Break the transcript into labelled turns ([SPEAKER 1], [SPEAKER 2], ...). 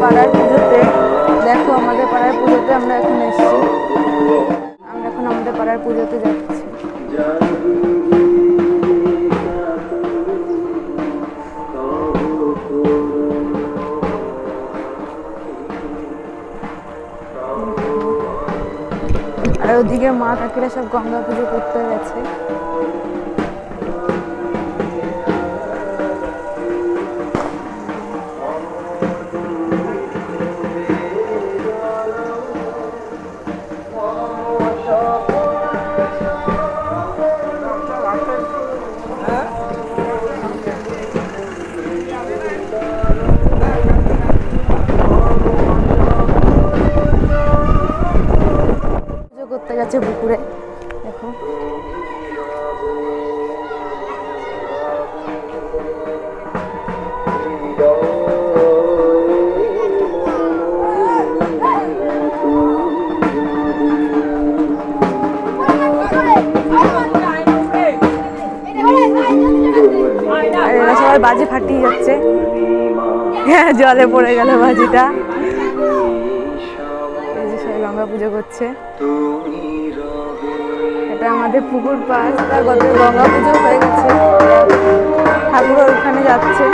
[SPEAKER 1] পাড়ার পুজোতে। দেখো আমাদের পাড়ার পুজোতে আমরা এখন এসেছি। আমরা এখন আমাদের পাড়ার পুজোতে যাচ্ছি। আর ওদিকে মা কাকিরা সব গঙ্গা পুজো করতে গেছে। করতে গেছে পুকুরে। দেখো এরা সবাই বাজি ফাটিয়ে যাচ্ছে। হ্যাঁ, জলে পড়ে গেল বাজিটা। এই যে সবাই গঙ্গা পুজো করছে। এটা আমাদের পুকুর পাশ, তার গঙ্গা পুজো হয়ে গেছে, ঠাকুর ওখানে যাচ্ছে।